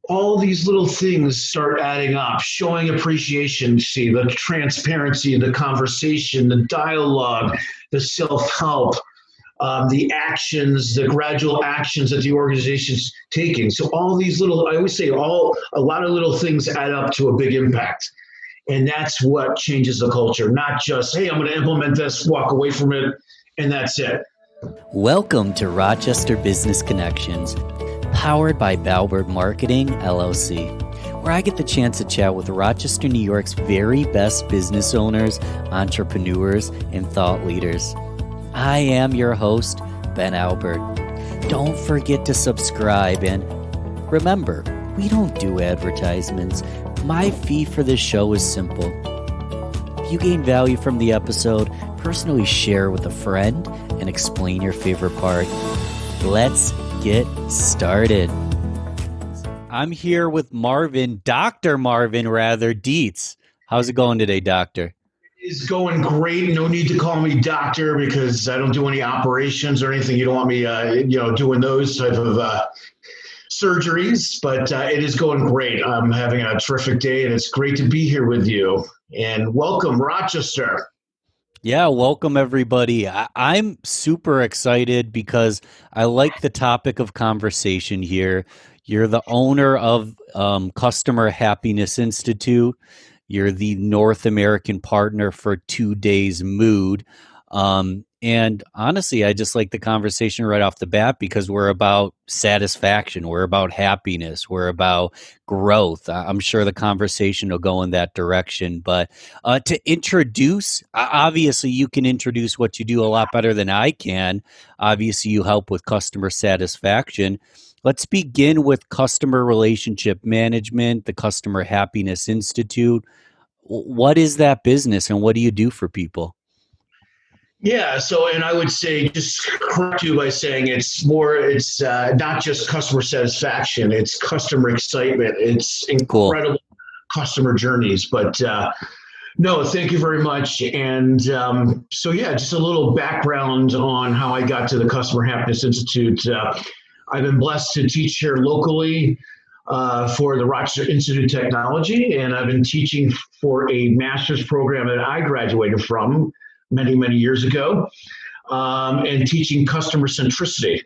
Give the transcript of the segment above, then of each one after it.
all these little things start adding up, showing appreciation, see the transparency, the conversation, the dialogue, the self-help, the actions, the gradual actions that the organization's taking. So all these little, I always say a lot of little things add up to a big impact. And that's what changes the culture, not just, hey, I'm going to implement this, walk away from it, and that's it. Welcome to Rochester Business Connections, powered by Balbert Marketing, LLC, where I get the chance to chat with Rochester, New York's very best business owners, entrepreneurs, and thought leaders. I am your host, Ben Albert. Don't forget to subscribe, and remember, we don't do advertisements. My fee for this show is simple. If you gain value from the episode, personally share with a friend and explain your favorite part. Let's get started. I'm here with Dr. Marvin Deitz. How's it going today, Doctor? It's going great. No need to call me doctor because I don't do any operations or anything. You don't want me, doing those type of surgeries, but it is going great. I'm having a terrific day, and it's great to be here with you. And welcome, Rochester. Yeah, welcome everybody. I'm super excited because I like the topic of conversation here. You're the owner of Customer Happiness Institute. You're the North American partner for 2 Days Mood. And honestly, I just like the conversation right off the bat because we're about satisfaction. We're about happiness. We're about growth. I'm sure the conversation will go in that direction. But to introduce, obviously, you can introduce what you do a lot better than I can. Obviously, you help with customer satisfaction. Let's begin with customer relationship management, the Customer Happiness Institute. What is that business and what do you do for people? Yeah, and I would say just correct you by saying it's not just customer satisfaction, it's customer excitement, it's incredible customer journeys. But no, thank you very much. And just a little background on how I got to the Customer Happiness Institute. I've been blessed to teach here locally for the Rochester Institute of Technology, and I've been teaching for a master's program that I graduated from many, many years ago, and teaching customer centricity.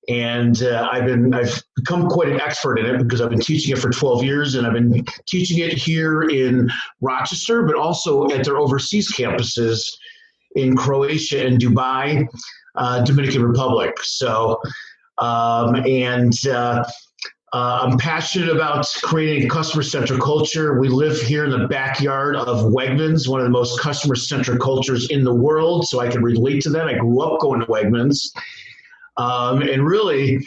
And I've become quite an expert in it because I've been teaching it for 12 years, and I've been teaching it here in Rochester, but also at their overseas campuses in Croatia and Dubai, Dominican Republic. So, I'm passionate about creating a customer-centric culture. We live here in the backyard of Wegmans, one of the most customer-centric cultures in the world, so I can relate to that. I grew up going to Wegmans. And really,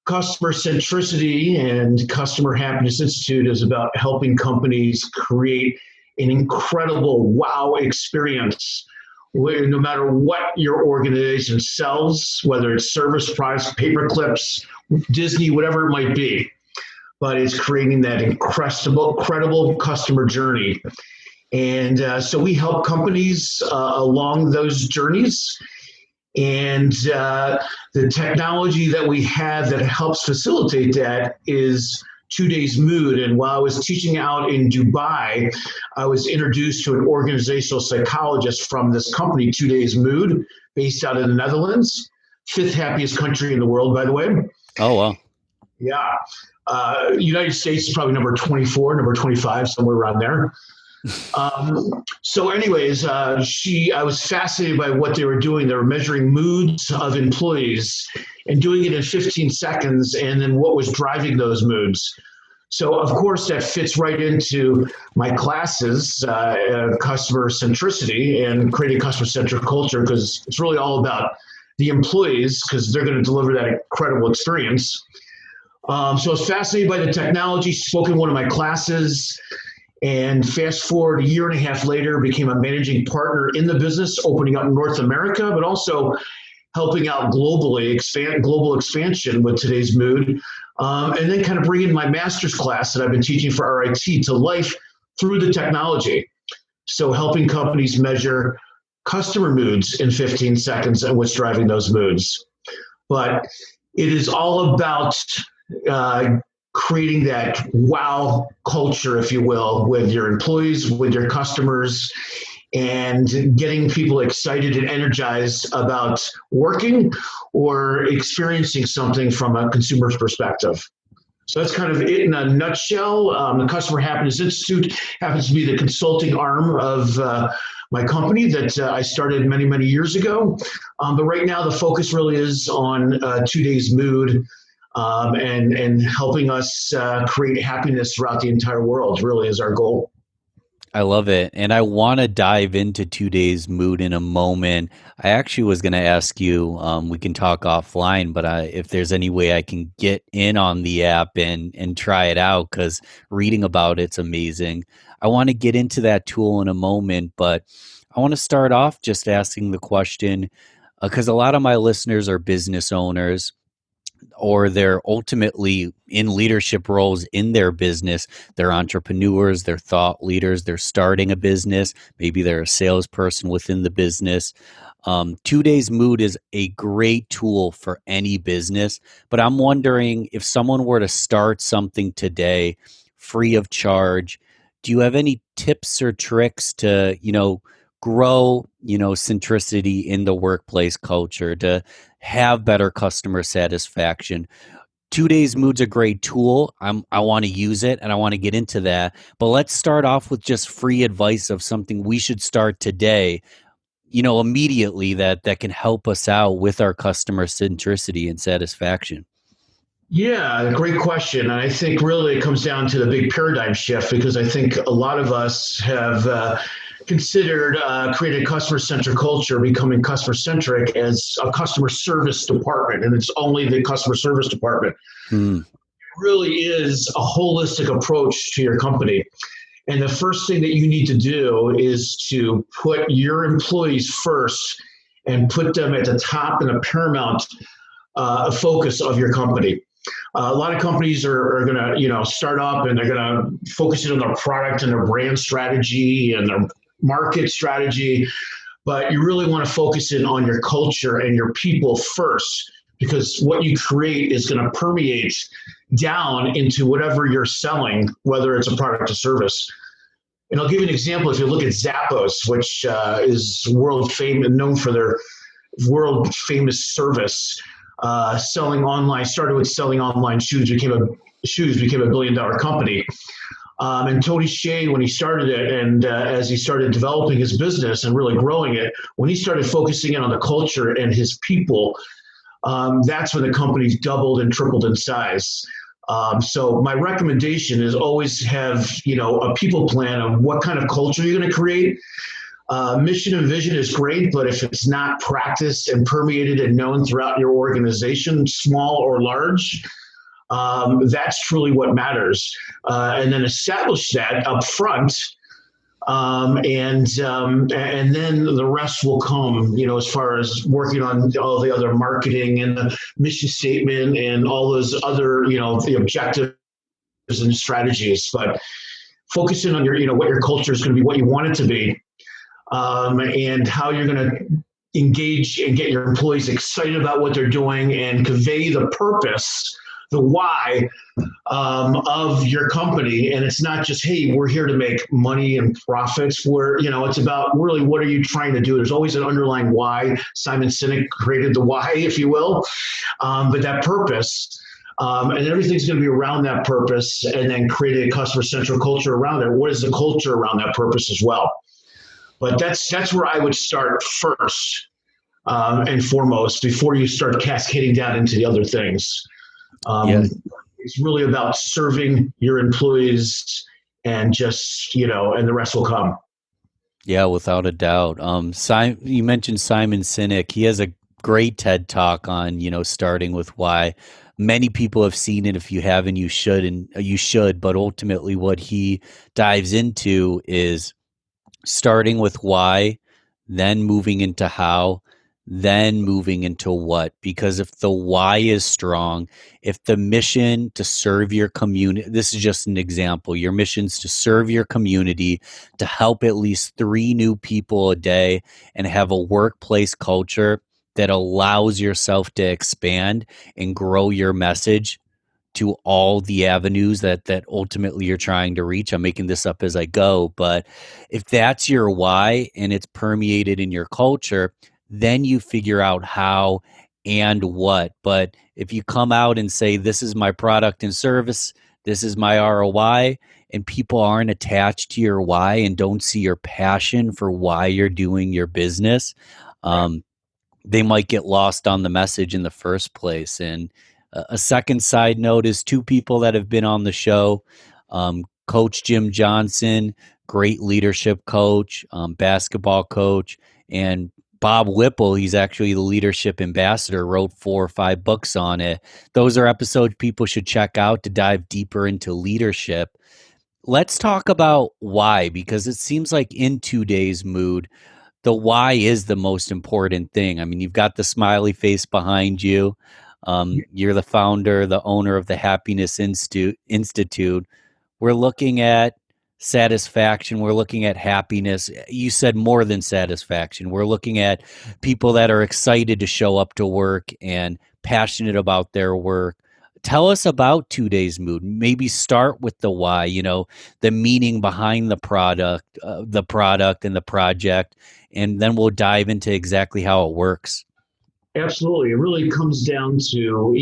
customer centricity and Customer Happiness Institute is about helping companies create an incredible wow experience no matter what your organization sells, whether it's service products, paper clips, Disney, whatever it might be. But it's creating that incredible customer journey. And so we help companies along those journeys. And the technology that we have that helps facilitate that is 2 Days Mood. And while I was teaching out in Dubai, I was introduced to an organizational psychologist from this company, 2 Days Mood, based out of the Netherlands, 5th happiest country in the world, by the way. Oh, wow. Yeah. United States is probably number 24, number 25, somewhere around there. I was fascinated by what they were doing. They were measuring moods of employees and doing it in 15 seconds, and then what was driving those moods. So, of course, that fits right into my classes, customer centricity and creating customer-centric culture, because it's really all about the employees, because they're going to deliver that incredible experience. So I was fascinated by the technology, spoke in one of my classes, and fast forward a year and a half later, became a managing partner in the business, opening up North America, but also helping out globally, global expansion with 2 Days Mood, and then kind of bringing my master's class that I've been teaching for RIT to life through the technology. So helping companies measure customer moods in 15 seconds and what's driving those moods. But it is all about creating that wow culture, if you will, with your employees, with your customers, and getting people excited and energized about working or experiencing something from a consumer's perspective. So that's kind of it in a nutshell. The Customer Happiness Institute happens to be the consulting arm of my company that I started many, many years ago. But right now, the focus really is on 2 days mood and helping us create happiness throughout the entire world, really is our goal. I love it. And I want to dive into 2 days mood in a moment. I actually was going to ask you, we can talk offline, but if there's any way I can get in on the app and try it out, because reading about it's amazing. I want to get into that tool in a moment, but I want to start off just asking the question, because a lot of my listeners are business owners or they're ultimately in leadership roles in their business. They're entrepreneurs, they're thought leaders, they're starting a business, maybe they're a salesperson within the business. 2 days mood is a great tool for any business, but I'm wondering if someone were to start something today free of charge, do you have any tips or tricks to, grow, centricity in the workplace culture, to have better customer satisfaction? 2 days mood's a great tool. I want to use it and I want to get into that. But let's start off with just free advice of something we should start today, immediately that can help us out with our customer centricity and satisfaction. Yeah, great question. And I think really it comes down to the big paradigm shift because I think a lot of us have considered creating a customer centric culture, becoming customer centric as a customer service department, and it's only the customer service department. Hmm. It really is a holistic approach to your company. And the first thing that you need to do is to put your employees first and put them at the top and the paramount focus of your company. A lot of companies are going to, start up and they're going to focus in on their product and their brand strategy and their market strategy, but you really want to focus in on your culture and your people first, because what you create is going to permeate down into whatever you're selling, whether it's a product or service. And I'll give you an example. If you look at Zappos, which is world famous, known for their world famous service, selling online, started with selling online shoes, became a billion-dollar company. And Tony Hsieh, when he started it, and as he started developing his business and really growing it, when he started focusing in on the culture and his people, that's when the company's doubled and tripled in size. So my recommendation is always have a people plan of what kind of culture you're going to create. Mission and vision is great, but if it's not practiced and permeated and known throughout your organization, small or large, that's truly what matters. And then establish that up front, and then the rest will come. As far as working on all the other marketing and the mission statement and all those other the objectives and strategies. But focusing on your what your culture is going to be, what you want it to be. And how you're going to engage and get your employees excited about what they're doing and convey the purpose, the why of your company. And it's not just, hey, we're here to make money and profits. It's about really what are you trying to do? There's always an underlying why. Simon Sinek created the why, if you will, but that purpose. And everything's going to be around that purpose, and then creating a customer central culture around it. What is the culture around that purpose as well? But that's where I would start first and foremost before you start cascading down into the other things. Yeah. It's really about serving your employees and just, and the rest will come. Yeah, without a doubt. You mentioned Simon Sinek. He has a great TED talk on, starting with why. Many people have seen it. If you haven't, you should, and you should. But ultimately, what he dives into is starting with why, then moving into how, then moving into what. Because if the why is strong, if the mission to serve your community, this is just an example, your mission's to serve your community, to help at least 3 new people a day, and have a workplace culture that allows yourself to expand and grow your message. to all the avenues that ultimately you're trying to reach. I'm making this up as I go, but if that's your why and it's permeated in your culture, then you figure out how and what. But if you come out and say, this is my product and service, this is my ROI, and people aren't attached to your why and don't see your passion for why you're doing your business, they might get lost on the message in the first place. And a second side note is two people that have been on the show. Coach Jim Johnson, great leadership coach, basketball coach, and Bob Whipple, he's actually the leadership ambassador, wrote 4 or 5 books on it. Those are episodes people should check out to dive deeper into leadership. Let's talk about why, because it seems like in today's mood, the why is the most important thing. I mean, you've got the smiley face behind you. You're the founder, the owner of the Happiness Institute. We're looking at satisfaction. We're looking at happiness. You said more than satisfaction. We're looking at people that are excited to show up to work and passionate about their work. Tell us about today's mood. Maybe start with the why, the meaning behind the product and the project, and then we'll dive into exactly how it works. Absolutely. It really comes down to,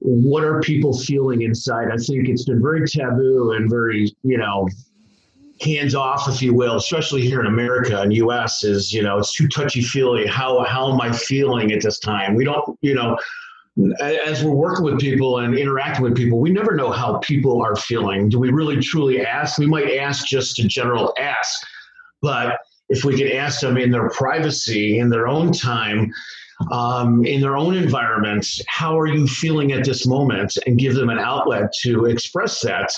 what are people feeling inside? I think it's been very taboo and very, hands off, if you will, especially here in America and US is, it's too touchy feely. How am I feeling at this time? We don't, as we're working with people and interacting with people, we never know how people are feeling. Do we really truly ask? We might ask just a general ask, but if we could ask them in their privacy, in their own time, in their own environment, how are you feeling at this moment, and give them an outlet to express that,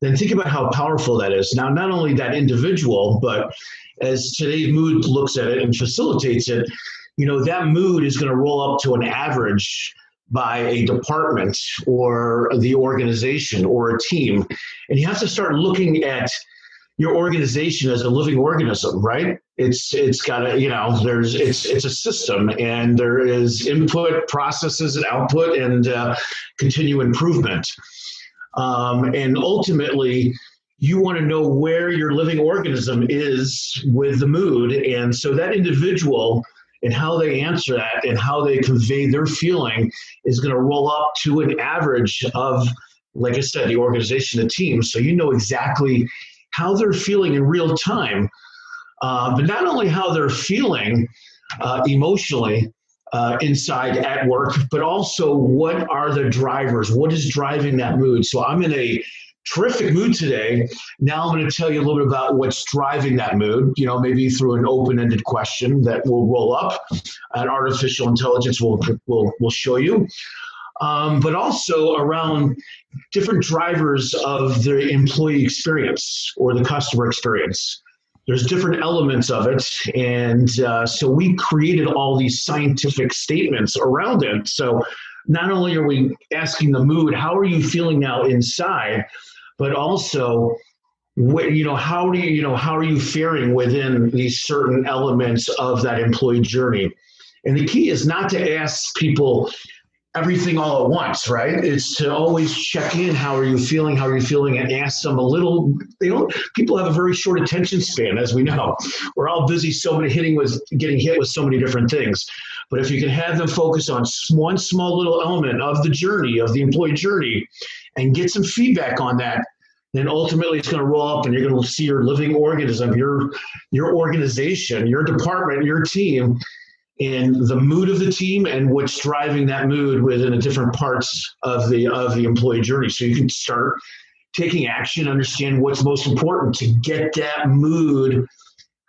then think about how powerful that is. Now, not only that individual, but as today's mood looks at it and facilitates it, that mood is going to roll up to an average by a department or the organization or a team. And you have to start looking at your organization as a living organism, right? It's got a, it's a system, and there is input, processes, and output, and continue improvement. And ultimately, you want to know where your living organism is with the mood. And so that individual and how they answer that and how they convey their feeling is going to roll up to an average of, like I said, the organization, the team. So you know exactly how they're feeling in real time, but not only how they're feeling emotionally inside at work, but also what are the drivers? What is driving that mood? So I'm in a terrific mood today. Now I'm going to tell you a little bit about what's driving that mood, maybe through an open-ended question that will roll up, and artificial intelligence will show you. But also around different drivers of the employee experience or the customer experience. There's different elements of it. And so we created all these scientific statements around it. So not only are we asking the mood, how are you feeling now inside, but also, how are you faring within these certain elements of that employee journey? And the key is not to ask people everything all at once, right? It's to always check in. How are you feeling? How are you feeling? And ask them a little. People have a very short attention span, as we know. We're all busy, getting hit with so many different things. But if you can have them focus on one small little element of the journey, of the employee journey, and get some feedback on that, then ultimately it's going to roll up, and you're going to see your living organism, your organization, your department, your team, in the mood of the team and what's driving that mood within the different parts of the employee journey. So you can start taking action, understand what's most important to get that mood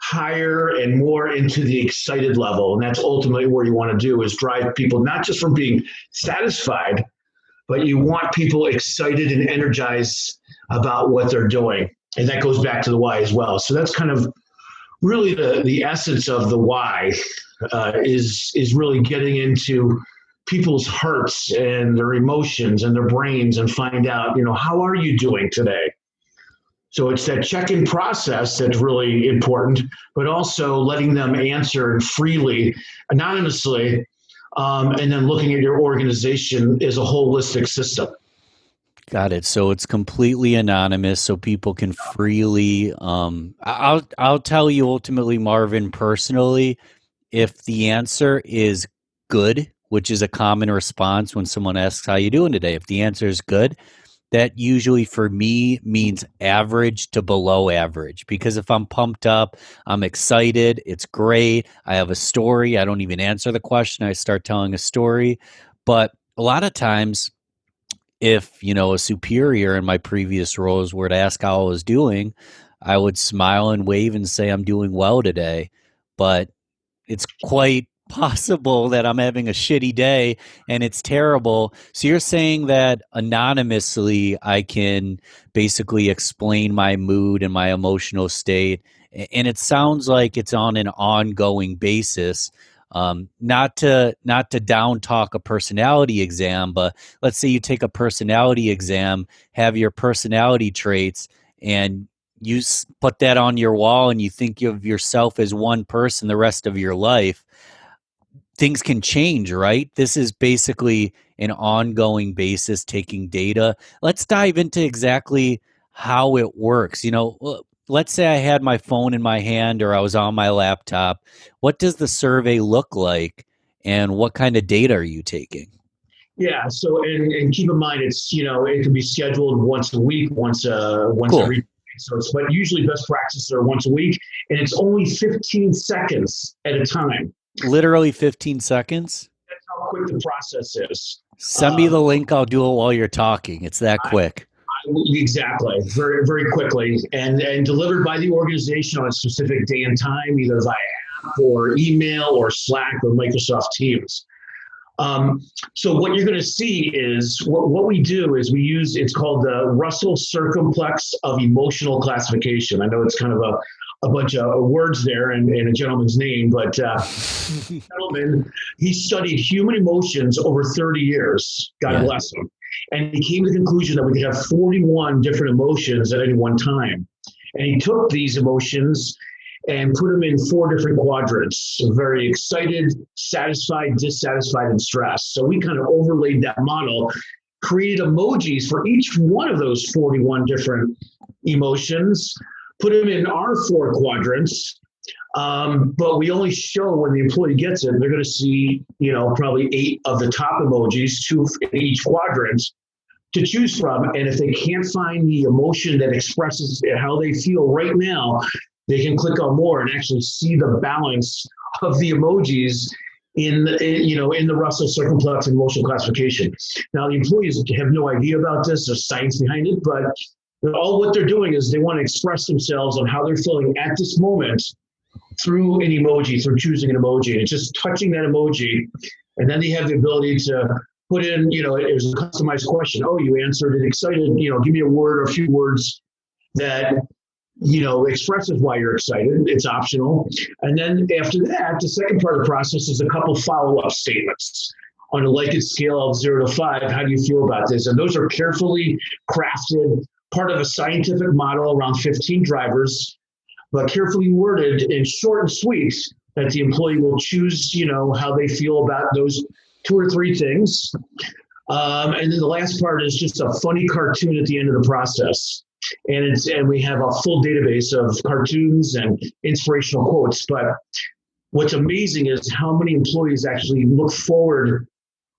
higher and more into the excited level. And that's ultimately where you want to do, is drive people not just from being satisfied, but you want people excited and energized about what they're doing. And that goes back to the why as well. So that's kind of really the essence of the why, is really getting into people's hearts and their emotions and their brains and find out, how are you doing today? So it's that check-in process that's really important, but also letting them answer freely, anonymously, and then looking at your organization as a holistic system. Got it. So it's completely anonymous, so people can freely. I'll tell you ultimately, Marvin, personally, if the answer is good, which is a common response when someone asks how you doing today, if the answer is good, that usually for me means average to below average. Because if I'm pumped up, I'm excited, it's great. I have a story. I don't even answer the question. I start telling a story. But a lot of times, if a superior in my previous roles were to ask how I was doing, I would smile and wave and say I'm doing well today. But it's quite possible that I'm having a shitty day and it's terrible. So you're saying that anonymously I can basically explain my mood and my emotional state. And it sounds like it's on an ongoing basis. Not to down talk a personality exam, but let's say you take a personality exam, have your personality traits, and you put that on your wall and you think of yourself as one person the rest of your life. Things can change, right? This is basically an ongoing basis taking data. Let's dive into exactly how it works. Let's say I had my phone in my hand or I was on my laptop. What does the survey look like and what kind of data are you taking? Yeah. So, and keep in mind, it can be scheduled once a week, once Cool. every. So but usually best practices are once a week, and it's only 15 seconds at a time. Literally 15 seconds? That's how quick the process is. Send me the link. I'll do it while you're talking. It's that quick. Exactly, very very quickly, and delivered by the organization on a specific day and time, either via app or email or Slack or Microsoft Teams. So what you're going to see is what we do is we use, it's called the Russell Circumplex of Emotional Classification. I know it's kind of a bunch of words there and a gentleman's name, but gentleman, he studied human emotions over 30 years, God bless him. And he came to the conclusion that we could have 41 different emotions at any one time. And he took these emotions and put them in 4 different quadrants: very excited, satisfied, dissatisfied, and stressed. So we kind of overlaid that model, created emojis for each one of those 41 different emotions, put them in our 4 quadrants. But we only show when the employee gets it, they're going to see, probably 8 of the top emojis, 2 in each quadrant to choose from. And if they can't find the emotion that expresses how they feel right now, they can click on more and actually see the balance of the emojis in the Russell Circumplex emotional classification. Now, the employees have no idea about this. There's science behind it, but all what they're doing is they want to express themselves on how they're feeling at this moment through an emoji, through choosing an emoji. And it's just touching that emoji. And then they have the ability to put in, it was a customized question. Oh, you answered it excited, give me a word or a few words that expresses why you're excited. It's optional. And then after that, the second part of the process is a couple follow-up statements on a Likert scale of 0 to 5. How do you feel about this? And those are carefully crafted, part of a scientific model around 15 drivers, but carefully worded and short and sweet, that the employee will choose, how they feel about those 2 or 3 things. And then the last part is just a funny cartoon at the end of the process. And we have a full database of cartoons and inspirational quotes. But what's amazing is how many employees actually look forward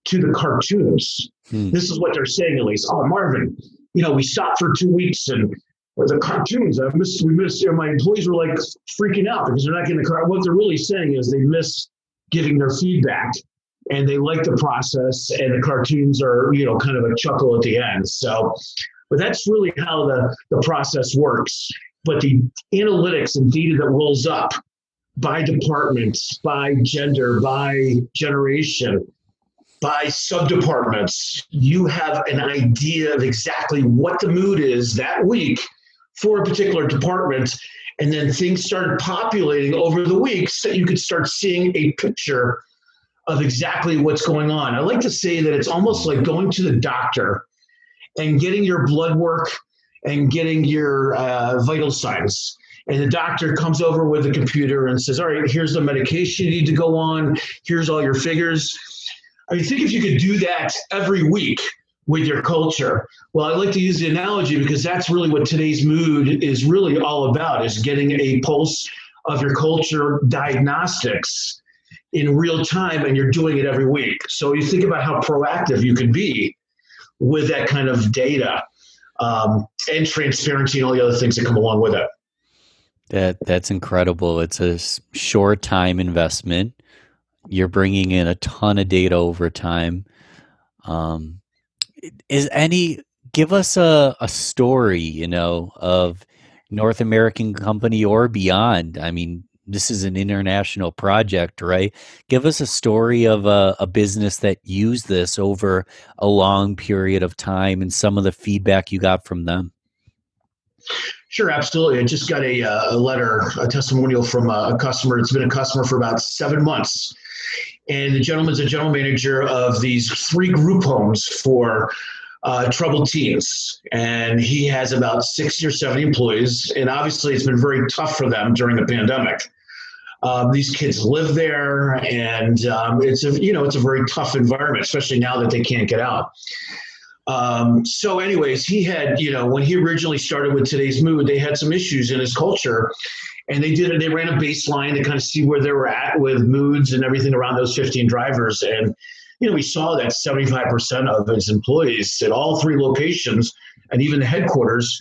to the cartoons. This is what they're saying, at least. Oh, Marvin, we stopped for 2 weeks and the cartoons, we missed. My employees were like freaking out because they're not getting the car. What they're really saying is they miss giving their feedback, and they like the process, and the cartoons are, kind of a chuckle at the end. So, but that's really how the process works. But the analytics and data that rolls up by department, by gender, by generation, by subdepartments, you have an idea of exactly what the mood is that week for a particular department. And then things started populating over the weeks that you could start seeing a picture of exactly what's going on. I like to say that it's almost like going to the doctor and getting your blood work and getting your vital signs. And the doctor comes over with a computer and says, all right, here's the medication you need to go on. Here's all your figures. I think if you could do that every week with your culture. Well, I like to use the analogy because that's really what today's mood is really all about, is getting a pulse of your culture diagnostics in real time, and you're doing it every week. So you think about how proactive you can be with that kind of data, and transparency and all the other things that come along with it. That's incredible. It's a short time investment. You're bringing in a ton of data over time. Um, is any Give us a story, of North American company or beyond. I mean, this is an international project, right? Give us a story of a business that used this over a long period of time and some of the feedback you got from them. Sure, absolutely. I just got a letter, a testimonial from a customer. It's been a customer for about 7 months. And the gentleman's a general manager of these 3 group homes for troubled teens. And he has about 60 or 70 employees. And obviously, it's been very tough for them during the pandemic. These kids live there, and it's a very tough environment, especially now that they can't get out. So anyways, he had, when he originally started with Today's Mood, they had some issues in his culture, and they ran a baseline to kind of see where they were at with moods and everything around those 15 drivers. And, we saw that 75% of his employees at all 3 locations and even the headquarters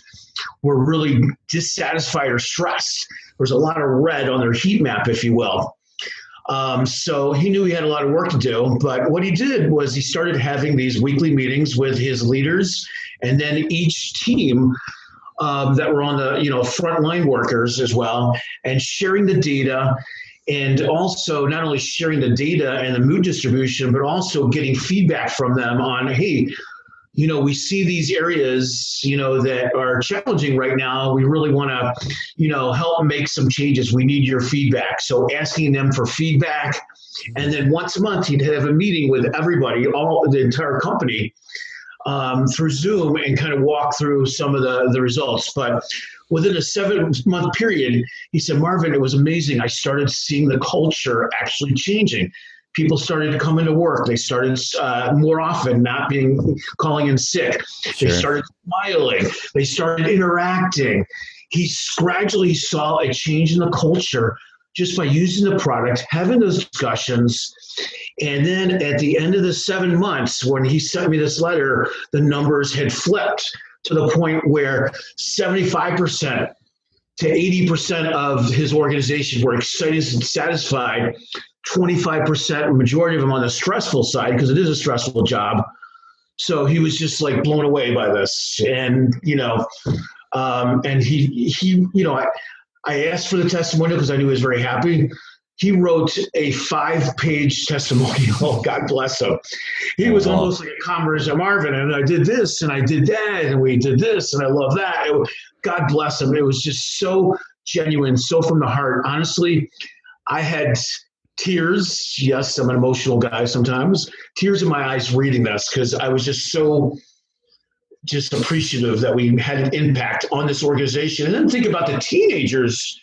were really dissatisfied or stressed. There was a lot of red on their heat map, if you will. So he knew he had a lot of work to do, but what he did was he started having these weekly meetings with his leaders, and then each team that were on the frontline workers as well, and sharing the data, and also not only sharing the data and the mood distribution, but also getting feedback from them on, hey, we see these areas, that are challenging right now. We really want to, help make some changes. We need your feedback. So asking them for feedback. And then once a month, he'd have a meeting with everybody, the entire company, through Zoom, and kind of walk through some of the results. But within a 7-month period, he said, Marvin, it was amazing. I started seeing the culture actually changing. People started to come into work. They started more often not calling in sick. Sure. They started smiling. They started interacting. He gradually saw a change in the culture just by using the product, having those discussions. And then at the end of the 7 months, when he sent me this letter, the numbers had flipped to the point where 75% to 80% of his organization were excited and satisfied. 25%, majority of them on the stressful side, because it is a stressful job. So he was just like blown away by this. And, and I asked for the testimonial because I knew he was very happy. He wrote a 5-page testimonial. God bless him. He was almost like a conversation, Marvin, and I did this and I did that and we did this and I love that. God bless him. It was just so genuine, so from the heart. Honestly, I had tears. Yes, I'm an emotional guy sometimes. Tears in my eyes reading this because I was just so appreciative that we had an impact on this organization. And then think about the teenagers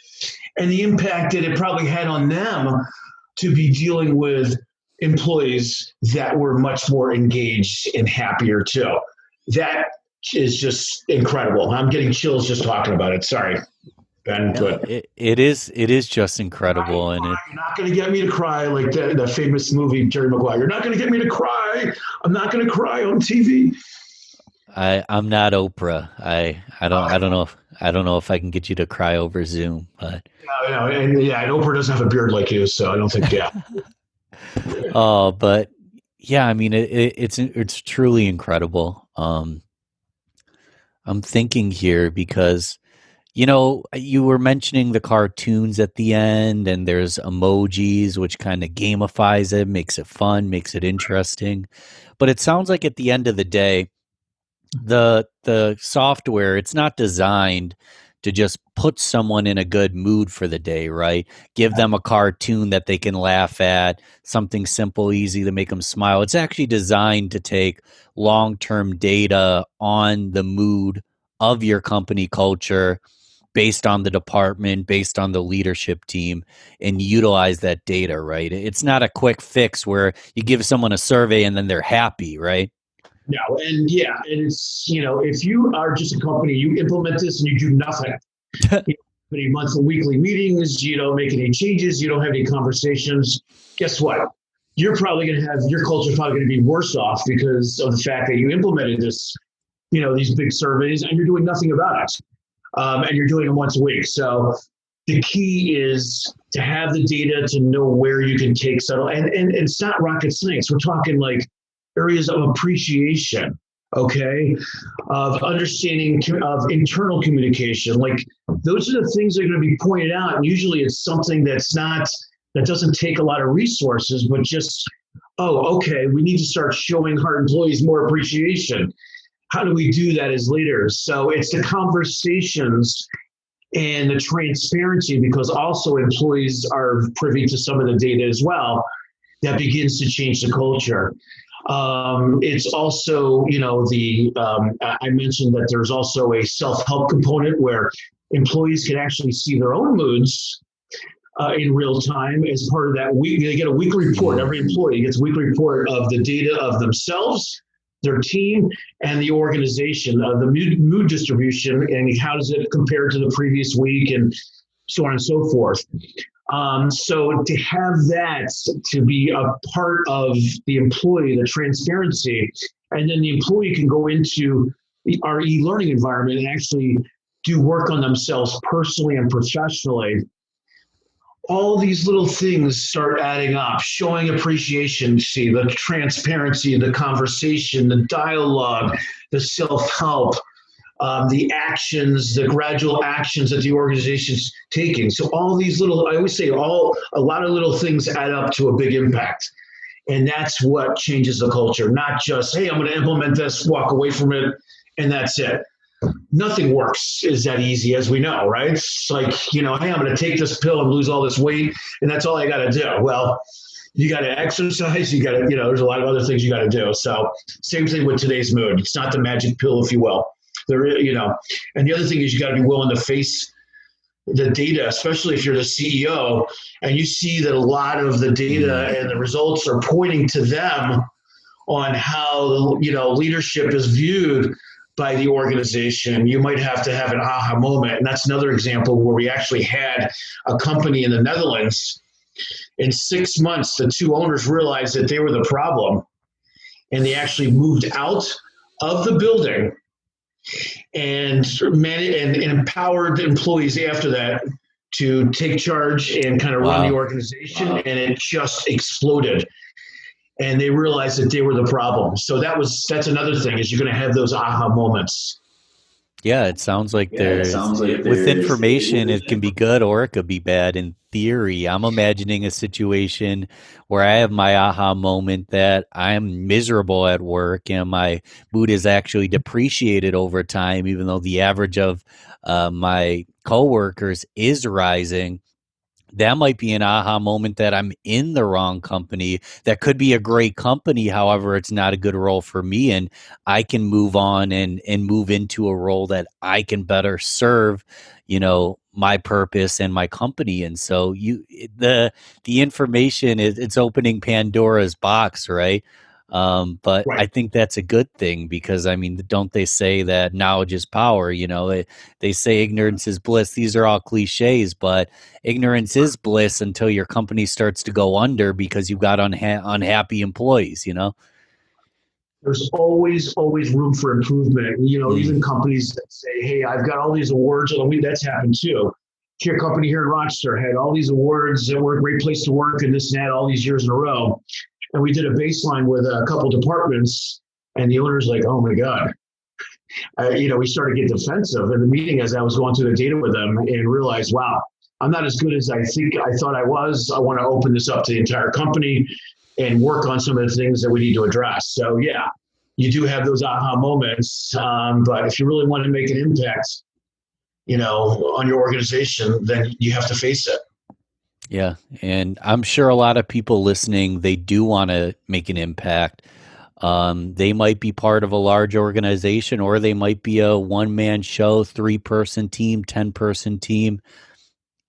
and the impact that it probably had on them to be dealing with employees that were much more engaged and happier too. That is just incredible. I'm getting chills just talking about it. Sorry, Ben. No, it is just incredible. And you're not going to get me to cry like the famous movie Jerry Maguire. You're not going to get me to cry. I'm not going to cry on TV. I'm not Oprah. I don't know if I can get you to cry over Zoom, but and Oprah doesn't have a beard like you, so I don't think. Yeah. Oh, but yeah, I mean it's truly incredible. I'm thinking here because you were mentioning the cartoons at the end, and there's emojis, which kind of gamifies it, makes it fun, makes it interesting. But it sounds like at the end of the day, the software, it's not designed to just put someone in a good mood for the day, right? Give them a cartoon that they can laugh at, something simple, easy to make them smile. It's actually designed to take long-term data on the mood of your company culture based on the department, based on the leadership team, and utilize that data, right? It's not a quick fix where you give someone a survey and then they're happy, right? No, and yeah, and it's, if you are just a company, you implement this and you do nothing. You don't have any monthly, weekly meetings, you don't make any changes, you don't have any conversations. Guess what? You're probably going to have your culture probably going to be worse off because of the fact that you implemented this, these big surveys and you're doing nothing about it. And you're doing them once a week. So the key is to have the data to know where you can take settle. And it's not rocket science. We're talking like areas of appreciation, okay, of understanding of internal communication. Like those are the things that are going to be pointed out. And usually it's something that doesn't take a lot of resources, but just, oh, okay, we need to start showing our employees more appreciation. How do we do that as leaders? So it's the conversations and the transparency, because also employees are privy to some of the data as well, that begins to change the culture. It's also, I mentioned that there's also a self-help component where employees can actually see their own moods in real time as part of that week. They get a weekly report. Every employee gets a weekly report of the data of themselves, their team, and the organization, the mood distribution, and how does it compare to the previous week, and so on and so forth. So to have that to be a part of the employee, the transparency, and then the employee can go into our e-learning environment and actually do work on themselves personally and professionally. All these little things start adding up, showing appreciation, see the transparency, the conversation, the dialogue, the self-help, the actions, the gradual actions that the organization's taking. So all these little, I always say a lot of little things add up to a big impact. And that's what changes the culture, not just, hey, I'm going to implement this, walk away from it, and that's it. Nothing works is that easy, as we know, right? It's like, hey, I'm going to take this pill and lose all this weight, and that's all I got to do. Well, you got to exercise. You got to, there's a lot of other things you got to do. So same thing with today's mood. It's not the magic pill, if you will. There, and the other thing is you got to be willing to face the data, especially if you're the CEO and you see that a lot of the data and the results are pointing to them on how, leadership is viewed by the organization. You might have to have an aha moment. And that's another example where we actually had a company in the Netherlands. In 6 months, the two owners realized that they were the problem, and they actually moved out of the building and empowered employees after that to take charge and kind of run the organization. And it just exploded. And they realized that they were the problem. So that's another thing, is you're going to have those aha moments. Yeah, it sounds like with information, it can be good or it could be bad. In theory, I'm imagining a situation where I have my aha moment that I'm miserable at work and my mood is actually depreciated over time, even though the average of my coworkers is rising. That might be an aha moment that I'm in the wrong company. That could be a great company. However, it's not a good role for me. And I can move on and move into a role that I can better serve, my purpose and my company. And so the information it's opening Pandora's box, right? But Right. I think that's a good thing because, don't they say that knowledge is power? They say ignorance is bliss. These are all cliches, but ignorance is bliss until your company starts to go under because you've got unhappy employees, There's always room for improvement. Even companies that say, hey, I've got all these awards. That's happened too. Your company here in Rochester had all these awards that were a great place to work and this and that all these years in a row. And we did a baseline with a couple departments, and the owner's like, oh my God. We started to get defensive in the meeting as I was going through the data with them and realized, wow, I'm not as good as I thought I was. I want to open this up to the entire company and work on some of the things that we need to address. So yeah, you do have those aha moments. But if you really want to make an impact, on your organization, then you have to face it. Yeah. And I'm sure a lot of people listening, they do want to make an impact. They might be part of a large organization, or they might be a one-man show, 3-person team, 10-person team.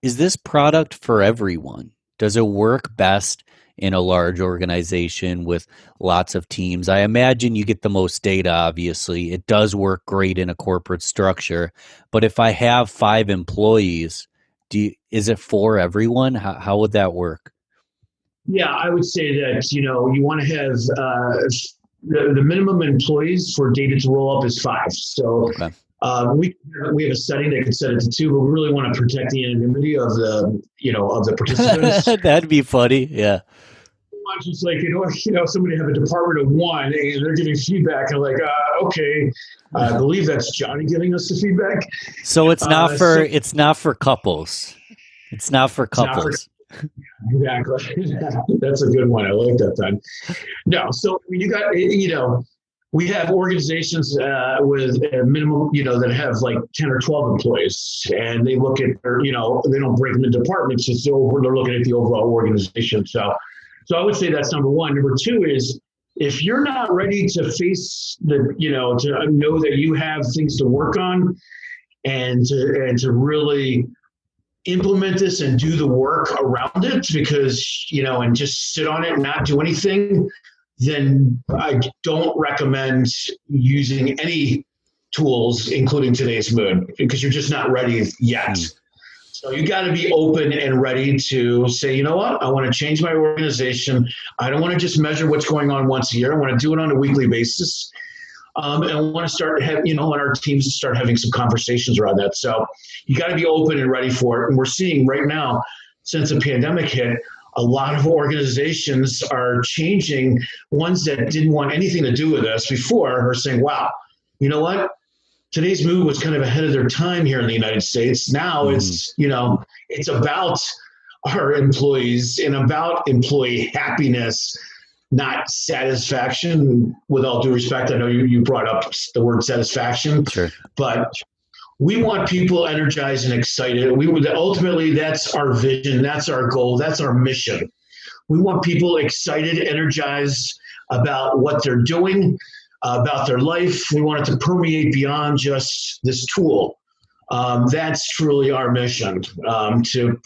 Is this product for everyone? Does it work best in a large organization with lots of teams? I imagine you get the most data, obviously. It does work great in a corporate structure. But if I have 5 employees, is it for everyone? How would that work? Yeah, I would say that, you want to have the minimum employees for data to roll up is five. So Okay. we have a setting that can set it to two, but we really want to protect the anonymity of the participants. That'd be funny. Yeah. Just like somebody have a department of one and they're giving feedback and like okay, I believe that's Johnny giving us the feedback. So So it's not for couples. It's not for it's not for couples. exactly. That's a good one. I like that, then. No, so you got we have organizations with a minimum that have like 10 or 12 employees, and they look at their they don't break them into departments. They're looking at the overall organization. So I would say that's number one. Number two is if you're not ready to face to know that you have things to work on and to really implement this and do the work around it because, and just sit on it and not do anything, then I don't recommend using any tools, including today's mood, because you're just not ready yet. So you got to be open and ready to say, you know what, I want to change my organization. I don't want to just measure what's going on once a year. I want to do it on a weekly basis. And I want to start want our teams to start having some conversations around that. So you got to be open and ready for it. And we're seeing right now, since the pandemic hit, a lot of organizations are changing. Ones that didn't want anything to do with this before are saying, wow, you know what? Today's move was kind of ahead of their time here in the United States. Now it's about our employees and about employee happiness, not satisfaction. With all due respect, I know you brought up the word satisfaction, Sure. but we want people energized and excited. Ultimately, that's our vision, that's our goal, that's our mission. We want people excited, energized about what they're doing, about their life. We want it to permeate beyond just this tool. That's truly our mission, to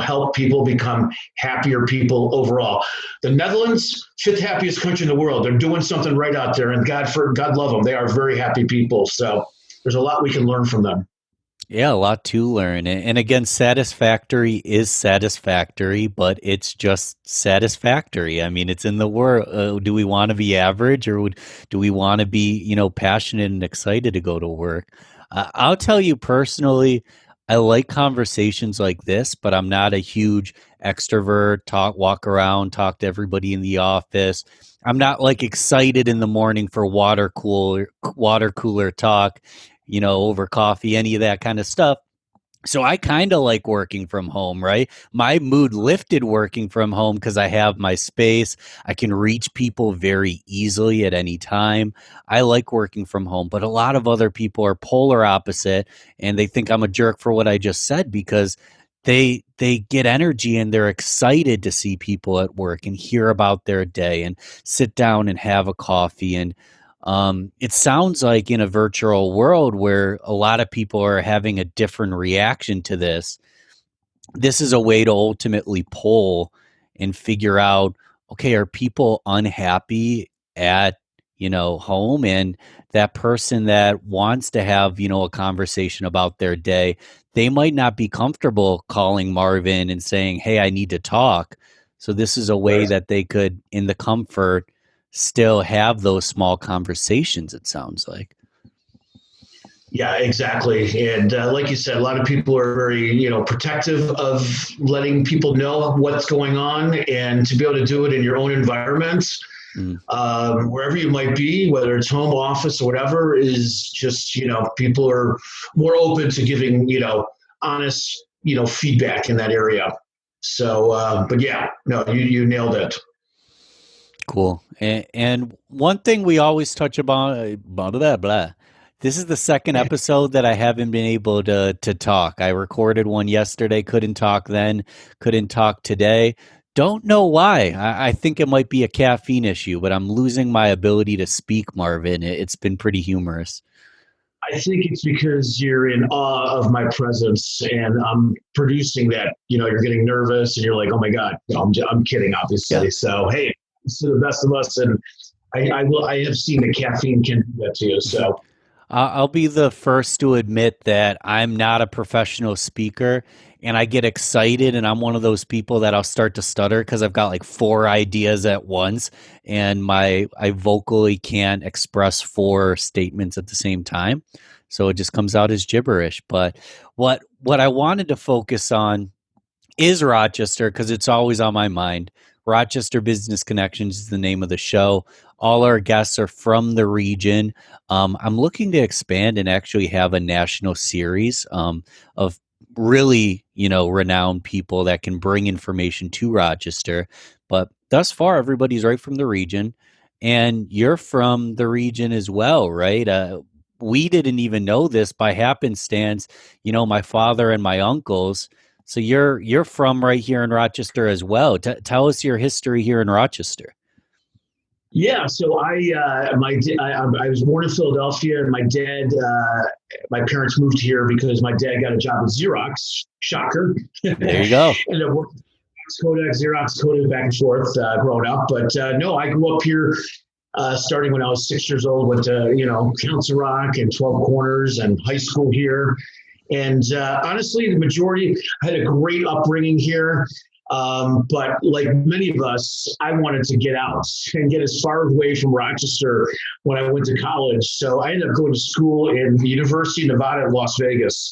help people become happier people overall. The Netherlands, fifth happiest country in the world. They're doing something right out there, and God love them. They are very happy people. So there's a lot we can learn from them. Yeah, a lot to learn. And again, satisfactory is satisfactory, but it's just satisfactory. I mean, it's in the word. Do we want to be average, or do we want to be, passionate and excited to go to work? I'll tell you personally, I like conversations like this, but I'm not a huge extrovert, walk around, talk to everybody in the office. I'm not like excited in the morning for water cooler talk, over coffee, any of that kind of stuff. So I kind of like working from home, right? My mood lifted working from home because I have my space. I can reach people very easily at any time. I like working from home, but a lot of other people are polar opposite, and they think I'm a jerk for what I just said because they get energy and they're excited to see people at work and hear about their day and sit down and have a coffee. And it sounds like in a virtual world where a lot of people are having a different reaction to this is a way to ultimately poll and figure out, okay, are people unhappy at, home? And that person that wants to have, a conversation about their day, they might not be comfortable calling Marvin and saying, hey, I need to talk. So this is a way Right. that they could, in the comfort, still have those small conversations, it sounds like. Yeah, exactly. And like you said, a lot of people are very, protective of letting people know what's going on, and to be able to do it in your own environment, wherever you might be, whether it's home office or whatever, is just, people are more open to giving, honest, feedback in that area. So, but yeah, no, you nailed it. Cool. And one thing we always touch about, blah, blah, blah. This is the second episode that I haven't been able to talk. I recorded one yesterday, couldn't talk then, couldn't talk today. Don't know why. I think it might be a caffeine issue, but I'm losing my ability to speak, Marvin. It's been pretty humorous. I think it's because you're in awe of my presence and I'm producing that. You're getting nervous and you're like, oh my God. No, I'm kidding, Yeah. obviously. So, hey, it's to the best of us. And I have seen that caffeine can do that to you. So, I'll be the first to admit that I'm not a professional speaker and I get excited and I'm one of those people that I'll start to stutter because I've got like four ideas at once and my I vocally can't express four statements at the same time. So it just comes out as gibberish. But what I wanted to focus on is Rochester because it's always on my mind. Rochester Business Connections is the name of the show. All our guests are from the region. I'm looking to expand and actually have a national series of really, renowned people that can bring information to Rochester. But thus far, everybody's right from the region, and you're from the region as well, right? We didn't even know this by happenstance. My father and my uncles, so you're from right here in Rochester as well. Tell us your history here in Rochester. yeah. So I was born in Philadelphia, and my parents moved here because my dad got a job at Xerox. Shocker. There you go. And I worked Kodak, Xerox, Kodak back and forth growing up. But no, I grew up here starting when I was 6 years old. Went to Council Rock and 12 Corners and high school here. And honestly, the majority I had a great upbringing here. But like many of us, I wanted to get out and get as far away from Rochester when I went to college. So I ended up going to school in the University of Nevada in Las Vegas,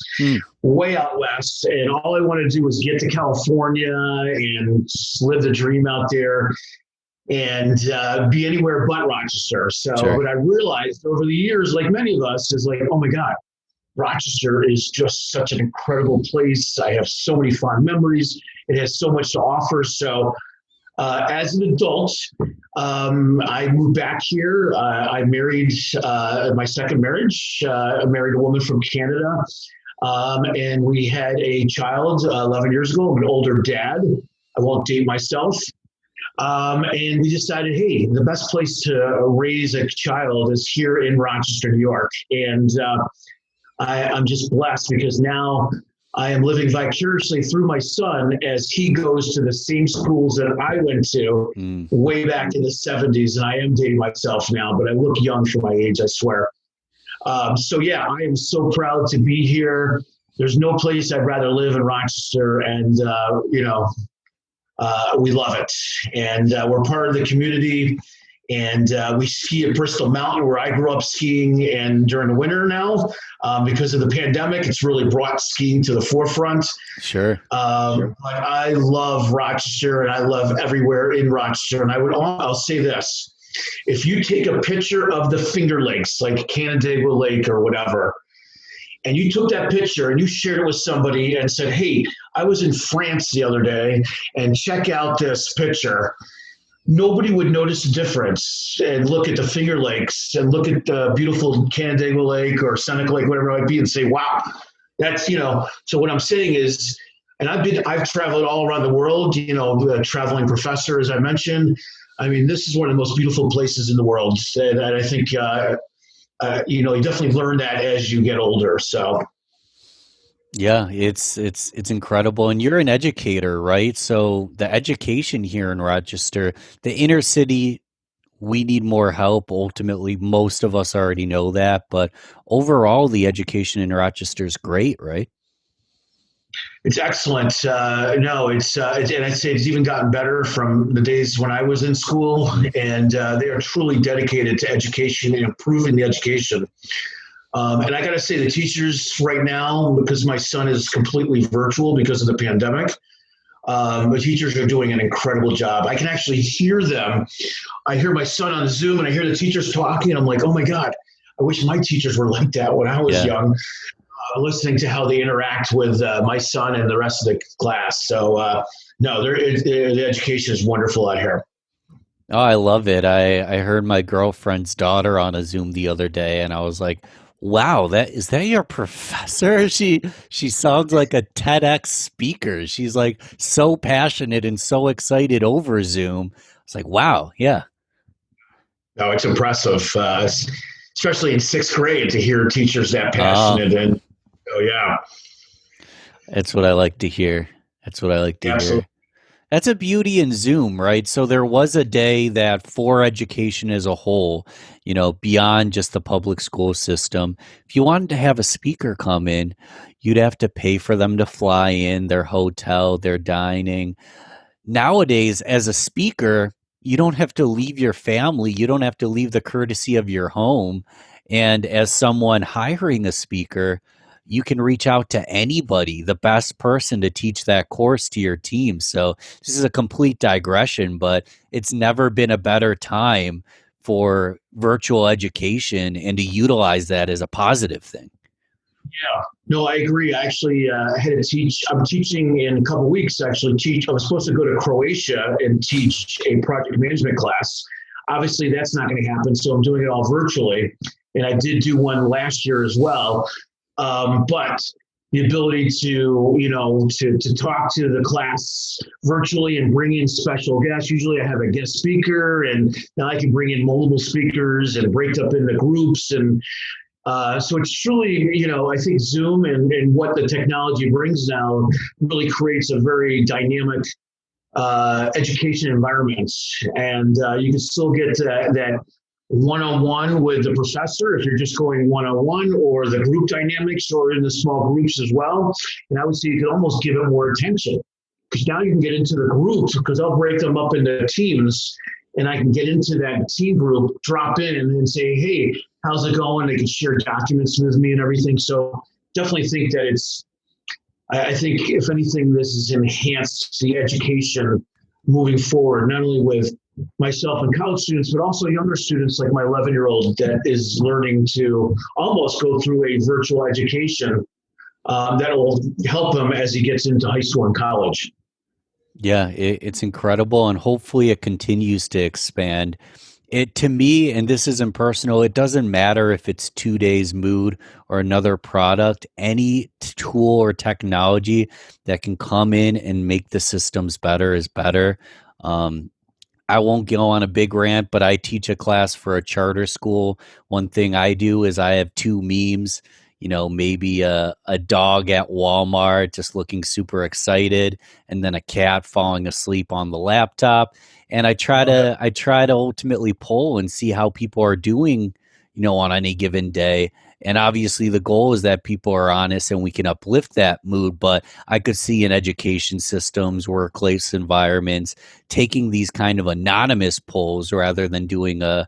way out west. And all I wanted to do was get to California and live the dream out there and be anywhere but Rochester. So Sure. what I realized over the years, like many of us, is like, oh my God, Rochester is just such an incredible place. I have so many fond memories. It has so much to offer. So, as an adult, I moved back here. I married my second marriage. I married a woman from Canada, and we had a child 11 years ago. I'm an older dad. I won't date myself. And we decided, hey, the best place to raise a child is here in Rochester, New York. And I'm just blessed because now I am living vicariously through my son as he goes to the same schools that I went to way back in the 70s. And I am dating myself now, but I look young for my age, I swear. So, yeah, I am so proud to be here. There's no place I'd rather live in Rochester. And, we love it. And we're part of the community. And we ski at Bristol Mountain, where I grew up skiing, and during the winter now, because of the pandemic, it's really brought skiing to the forefront. Sure. But I love Rochester, and I love everywhere in Rochester. And I'll say this: if you take a picture of the Finger Lakes, like Canandaigua Lake or whatever, and you took that picture and you shared it with somebody and said, "Hey, I was in France the other day, and check out this picture." Nobody would notice the difference and look at the Finger Lakes and look at the beautiful Canandaigua Lake or Seneca Lake, whatever it might be, and say, wow, that's, so what I'm saying is, and I've traveled all around the world, a traveling professor, as I mentioned. I mean, this is one of the most beautiful places in the world. And I think, you definitely learn that as you get older. So. Yeah, it's incredible. And you're an educator, right? So the education here in Rochester, the inner city, we need more help. Ultimately, most of us already know that, but overall the education in Rochester is great, right? It's excellent. No, and I'd say it's even gotten better from the days when I was in school. And they are truly dedicated to education and improving the education. And I got to say, the teachers right now, because my son is completely virtual because of the pandemic, the teachers are doing an incredible job. I can actually hear them. I hear my son on Zoom, and I hear the teachers talking, and I'm like, oh my God, I wish my teachers were like that when I was young. Listening to how they interact with my son and the rest of the class. So, no, the education is wonderful out here. Oh, I love it. I heard my girlfriend's daughter on a Zoom the other day, and I was like, "Wow, that is that your professor?" She sounds like a TEDx speaker. She's like so passionate and so excited over Zoom. It's like, wow, yeah, No, it's impressive. especially in sixth grade, to hear teachers that Oh, passionate. And oh yeah, that's what I like to hear. That's what I like to absolutely. hear. That's a beauty in Zoom, right? So there was a day that for education as a whole, beyond just the public school system, if you wanted to have a speaker come in, you'd have to pay for them to fly in, their hotel, their dining. Nowadays, as a speaker, you don't have to leave your family, you don't have to leave the courtesy of your home. And as someone hiring a speaker, you can reach out to anybody, the best person to teach that course to your team. So this is a complete digression, but it's never been a better time for virtual education and to utilize that as a positive thing. Yeah, no, I agree. I actually had to teach. I'm teaching in a couple of weeks. Actually, teach. I was supposed to go to Croatia and teach a project management class. Obviously, that's not going to happen. So I'm doing it all virtually, and I did do one last year as well. But the ability to, to talk to the class virtually and bring in special guests. Usually, I have a guest speaker, and now I can bring in multiple speakers and break up into groups and so it's truly, I think Zoom and what the technology brings now really creates a very dynamic education environment. And you can still get that one-on-one with the professor if you're just going one-on-one, or the group dynamics, or in the small groups as well. And I would say you can almost give it more attention, because now you can get into the groups, because I'll break them up into teams, and I can get into that team group, drop in and say, hey, how's it going? They can share documents with me and everything. So definitely think that I think if anything, this has enhanced the education moving forward, not only with myself and college students, but also younger students like my 11-year-old that is learning to almost go through a virtual education that will help him as he gets into high school and college. Yeah, it's incredible, and hopefully it continues to expand. It to me, and this isn't personal, it doesn't matter if it's 2 days mood or another product. Any tool or technology that can come in and make the systems better is better. Um, I won't go on a big rant, but I teach a class for a charter school. One thing I do is I have two memes, maybe a dog at Walmart just looking super excited, and then a cat falling asleep on the laptop. And I try to ultimately poll and see how people are doing, on any given day. And obviously the goal is that people are honest and we can uplift that mood. But I could see in education systems, workplace environments, taking these kind of anonymous polls rather than doing a,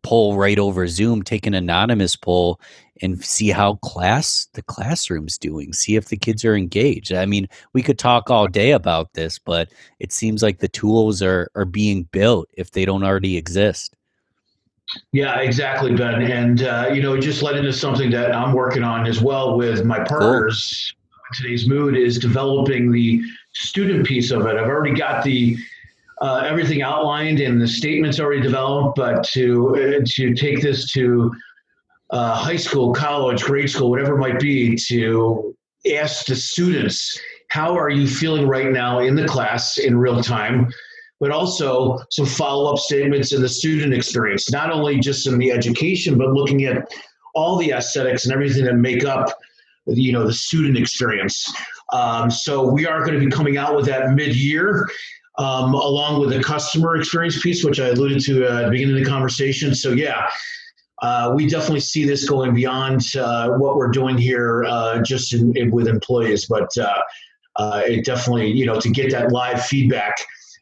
poll right over Zoom, take an anonymous poll and see how the classroom's doing, see if the kids are engaged. I mean, we could talk all day about this, but it seems like the tools are being built if they don't already exist. Yeah, exactly, Ben. And, it just led into something that I'm working on as well with my Cool. partners. Today's mood is developing the student piece of it. I've already got the everything outlined and the statements already developed, but to take this to high school, college, grade school, whatever it might be, to ask the students, how are you feeling right now in the class in real time? But also some follow-up statements in the student experience, not only just in the education, but looking at all the aesthetics and everything that make up, the student experience. So we are going to be coming out with that mid-year, along with the customer experience piece, which I alluded to at the beginning of the conversation. So yeah, we definitely see this going beyond what we're doing here just with employees, but it definitely, to get that live feedback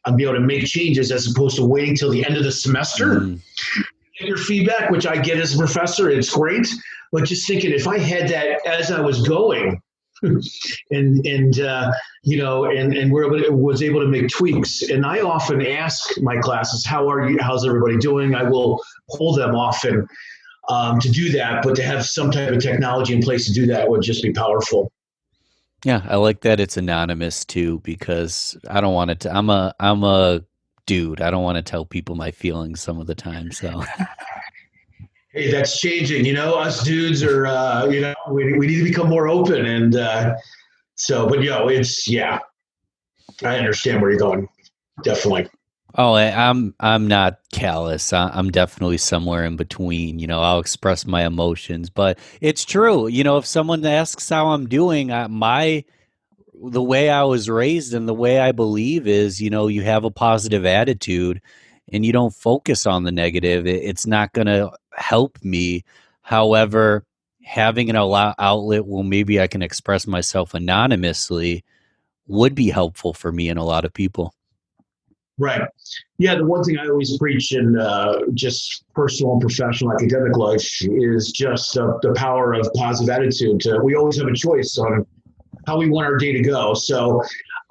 and be able to make changes as opposed to waiting till the end of the semester. Mm. Get your feedback, which I get as a professor, it's great. But just thinking, if I had that as I was going, was able to make tweaks. And I often ask my classes, "How are you? How's everybody doing?" I will hold them often to do that, but to have some type of technology in place to do that would just be powerful. Yeah, I like that it's anonymous too, because I don't want it to. I'm a dude. I don't want to tell people my feelings some of the time. So Hey, that's changing. Us dudes are, we need to become more open. And but it's, yeah, I understand where you're going. Definitely. Oh, I'm not callous. I'm definitely somewhere in between. I'll express my emotions, but it's true. If someone asks how I'm doing, the way I was raised and the way I believe is, you have a positive attitude and you don't focus on the negative. It's not going to help me. However, having an outlet where maybe I can express myself anonymously would be helpful for me and a lot of people. Right. Yeah, the one thing I always preach in just personal and professional academic life is just the power of positive attitude. We always have a choice on how we want our day to go. So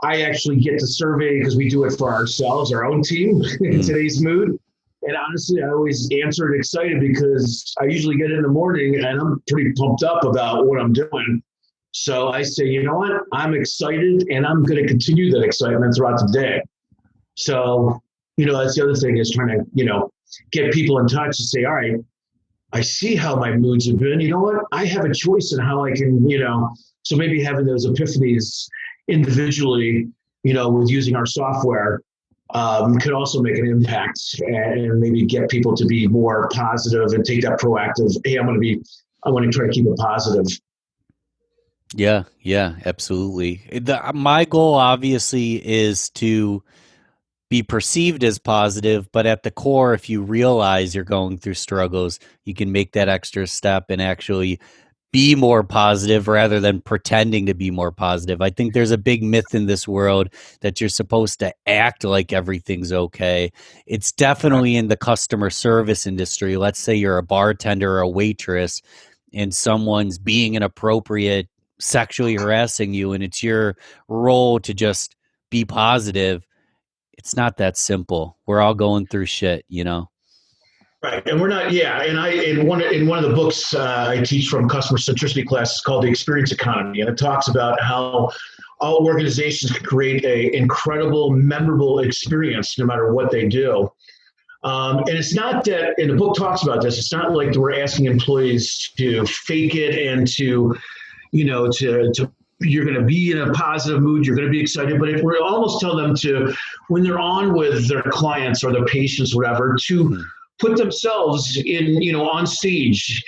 I actually get to survey because we do it for ourselves, our own team in Mm. today's mood. And honestly, I always answer it excited because I usually get in the morning and I'm pretty pumped up about what I'm doing. So I say, you know what? I'm excited and I'm going to continue that excitement throughout the day. So, that's the other thing is trying to, get people in touch and say, all right, I see how my moods have been. You know what? I have a choice in how I can, so maybe having those epiphanies individually, with using our software could also make an impact and maybe get people to be more positive and take that proactive. Hey, I want to try to keep it positive. Yeah, yeah, absolutely. My goal obviously is to be perceived as positive, but at the core, if you realize you're going through struggles, you can make that extra step and actually be more positive rather than pretending to be more positive. I think there's a big myth in this world that you're supposed to act like everything's okay. It's definitely in the customer service industry. Let's say you're a bartender or a waitress and someone's being inappropriate, sexually harassing you, and it's your role to just be positive. It's not that simple. We're all going through shit. Right, and we're not. Yeah, and in one of the books I teach from customer centricity class is called the Experience Economy, and it talks about how all organizations can create a incredible, memorable experience no matter what they do. And it's not that, and the book talks about this. It's not like we're asking employees to fake it and to you're going to be in a positive mood, you're going to be excited, but if we almost tell them to, when they're on with their clients or their patients, whatever, to Hmm. put themselves in, on stage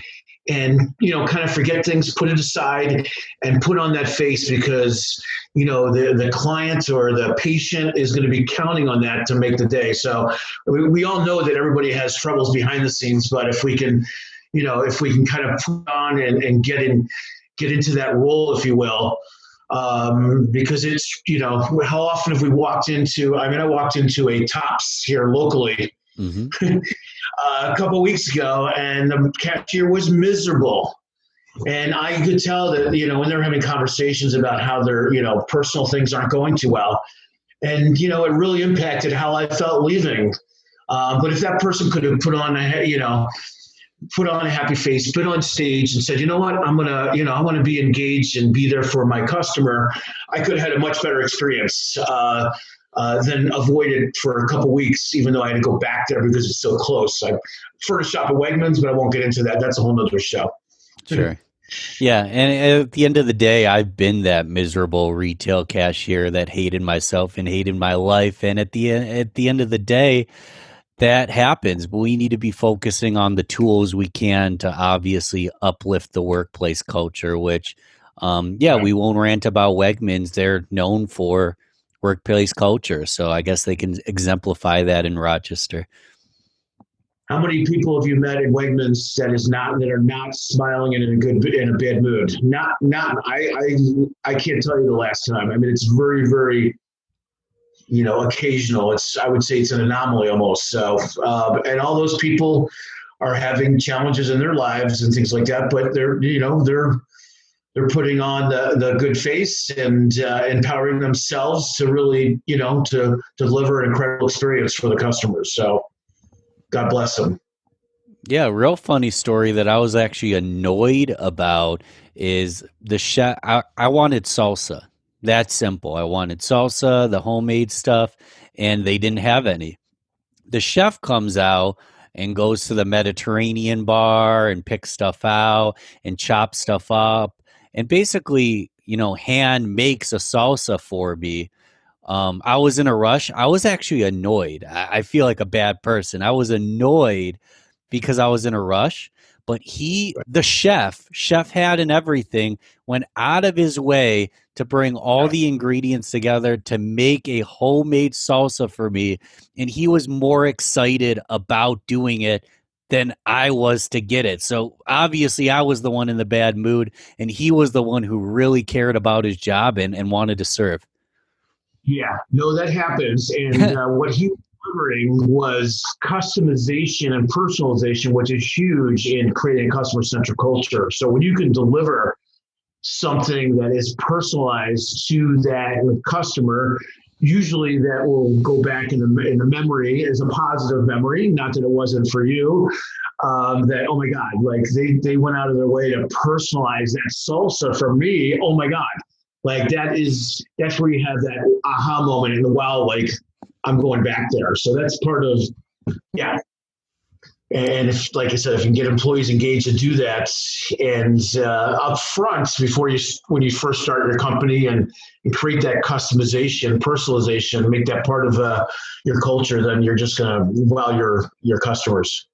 and, kind of forget things, put it aside and put on that face because, the client or the patient is going to be counting on that to make the day. So we all know that everybody has troubles behind the scenes, but if we can kind of put on and get into that role, if you will, because it's, how often have we walked into, I walked into a Tops here locally Hmm. a couple of weeks ago, and the cashier was miserable. And I could tell that, when they're having conversations about how their, personal things aren't going too well. And, it really impacted how I felt leaving. But if that person could have put on a happy face, been on stage and said, you know what, I want to be engaged and be there for my customer, I could have had a much better experience than avoided for a couple of weeks, even though I had to go back there because it's so close. I prefer to shop at Wegmans, but I won't get into that. That's a whole nother show. Sure. Yeah, and at the end of the day, I've been that miserable retail cashier that hated myself and hated my life. And at the end of the day, that happens. But we need to be focusing on the tools we can to obviously uplift the workplace culture. Which, yeah, Right. we won't rant about Wegmans. They're known for workplace culture, so I guess they can exemplify that in Rochester. How many people have you met in Wegmans that are not smiling and in a bad mood? Not. I can't tell you the last time. It's very very occasional. I would say it's an anomaly almost. So and all those people are having challenges in their lives and things like that, but they're putting on the good face and empowering themselves to really to deliver an incredible experience for the customers. So God bless them. Yeah, real funny story that I was actually annoyed about is the chef. I wanted salsa. That's simple. I wanted salsa, the homemade stuff, and they didn't have any. The chef comes out and goes to the Mediterranean bar and picks stuff out and chops stuff up and basically, hand makes a salsa for me. I was in a rush. I was actually annoyed. I feel like a bad person. I was annoyed because I was in a rush. But the chef had and everything, went out of his way to bring all the ingredients together to make a homemade salsa for me. And he was more excited about doing it than I was to get it. So obviously, I was the one in the bad mood, and he was the one who really cared about his job and wanted to serve. Yeah, no, that happens. And what he was delivering was customization and personalization, which is huge in creating a customer centric culture. So when you can deliver something that is personalized to that customer, usually that will go back in the memory as a positive memory, not that it wasn't for you. That, oh my God, like they went out of their way to personalize that salsa for me. Oh my God. Like that's where you have that aha moment in the wow, like I'm going back there. So that's part of, yeah. And if, like I said, if you can get employees engaged to do that, and up front before when you first start your company, and create that customization, personalization, make that part of your culture, then you're just going to wow your customers.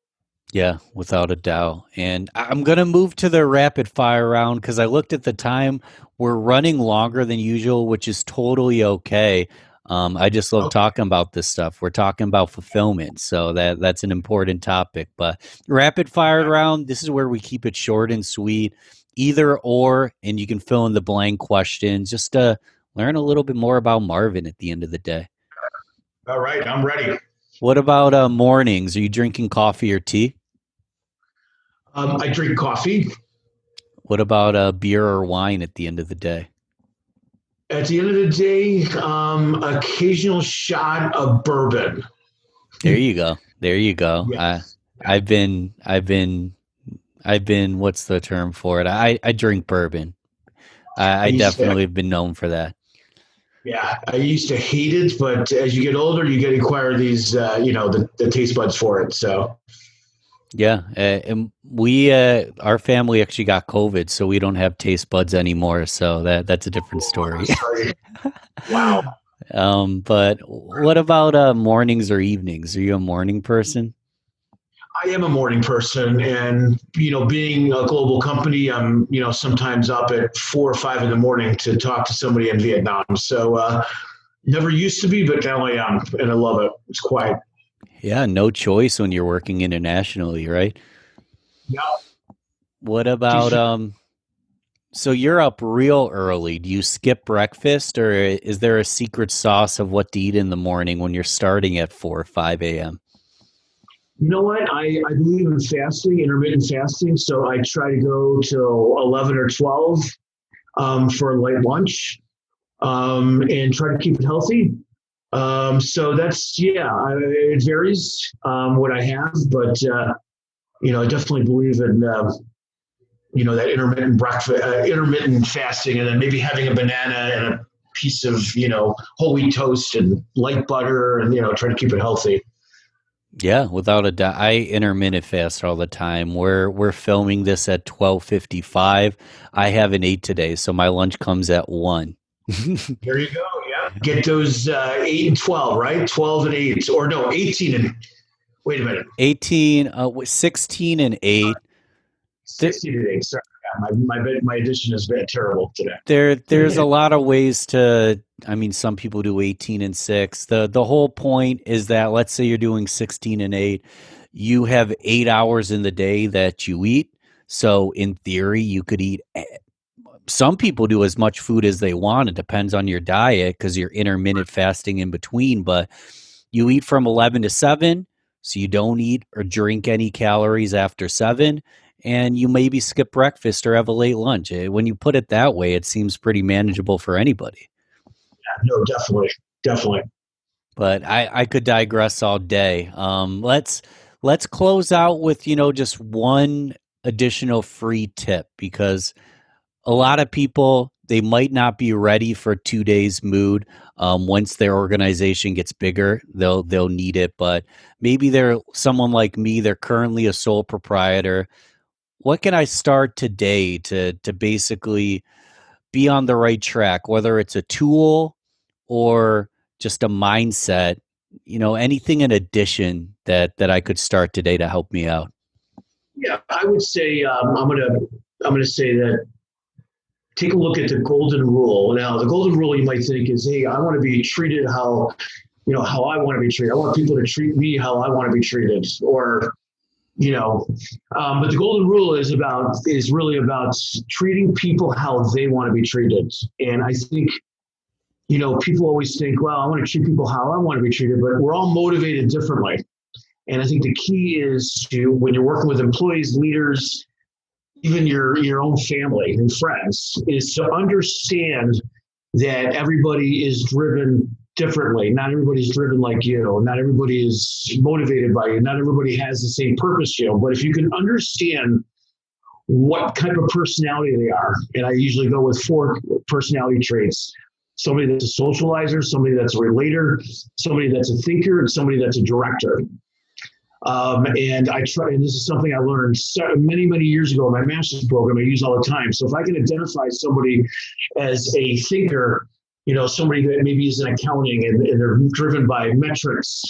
Yeah, without a doubt. And I'm going to move to the rapid fire round because I looked at the time. We're running longer than usual, which is totally okay. I just love Okay. talking about this stuff. We're talking about fulfillment, so that's an important topic. But rapid fire round, this is where we keep it short and sweet, either or, and you can fill in the blank questions just to learn a little bit more about Marvin at the end of the day. All right, I'm ready. What about mornings? Are you drinking coffee or tea? I drink coffee. What about beer or wine at the end of the day? At the end of the day, occasional shot of bourbon. There you go. There you go. Yes. Yeah. I've been, I've been, I've been. What's the term for it? I drink bourbon. I I used to, definitely have been known for that. yeah, I used to hate it, but as you get older, you get to acquire these, the taste buds for it. So, Yeah, and our family actually got COVID, so we don't have taste buds anymore. So that's a different oh, I'm story. sorry. Wow. But what about mornings or evenings? Are you a morning person? I am a morning person, and being a global company, I'm sometimes up at 4 or 5 in the morning to talk to somebody in Vietnam. So never used to be, but now I am, and I love it. It's quiet. Yeah, no choice when you're working internationally, right? Yeah. What Do you about feel so you're up real early. Do you skip breakfast or is there a secret sauce of what to eat in the morning when you're starting at 4 or 5 a.m.? You know what? I believe in fasting, intermittent fasting. So I try to go till 11 or 12 for a light lunch, and try to keep it healthy. So that's, yeah, it varies what I have, but, I definitely believe in, that intermittent breakfast, intermittent fasting, and then maybe having a banana and a piece of, whole wheat toast and light butter, and, try to keep it healthy. Yeah, without a doubt. I intermittent fast all the time. We're filming this at 12:55. I haven't ate today, so my lunch comes at 1. There you go. Yeah. Get those 8 and 12, right? 12 and 8, or no, 18 and, wait a minute, 18, 16 and 8. There, 16 and 8. Sorry. Yeah, my addition has been terrible today. there's a lot of ways to, I mean, some people do 18 and 6. The whole point is that let's say you're doing 16 and 8, you have 8 hours in the day that you eat. So in theory, you could eat, some people do as much food as they want. It depends on your diet because you're intermittent fasting in between, but you eat from 11 to 7, so you don't eat or drink any calories after 7, and you maybe skip breakfast or have a late lunch. When you put it that way, it seems pretty manageable for anybody. No, definitely. Definitely. But I could digress all day. Let's close out with just one additional free tip because a lot of people they might not be ready for 2 days mood. Once their organization gets bigger, they'll need it. But maybe they're someone like me. They're currently a sole proprietor. What can I start today to basically be on the right track? Whether it's a tool or just a mindset, anything in addition that I could start today to help me out? Yeah, I would say I'm gonna say that take a look at the golden rule. Now, the golden rule you might think is, hey, I want to be treated how I want to be treated. I want people to treat me how I want to be treated, or but the golden rule is really about treating people how they want to be treated. And I think people always think, well, I want to treat people how I want to be treated, but we're all motivated differently. And I think the key is when you're working with employees, leaders, even your own family and friends, is to understand that everybody is driven differently. Not everybody's driven like you. Not everybody is motivated by you. Not everybody has the same purpos. But if you can understand what type of personality they are, and I usually go with 4 personality traits: somebody that's a socializer, somebody that's a relator, somebody that's a thinker, and somebody that's a director. And I try, and this is something I learned many, many years ago in my master's program I use all the time. So if I can identify somebody as a thinker, somebody that maybe is in accounting and they're driven by metrics,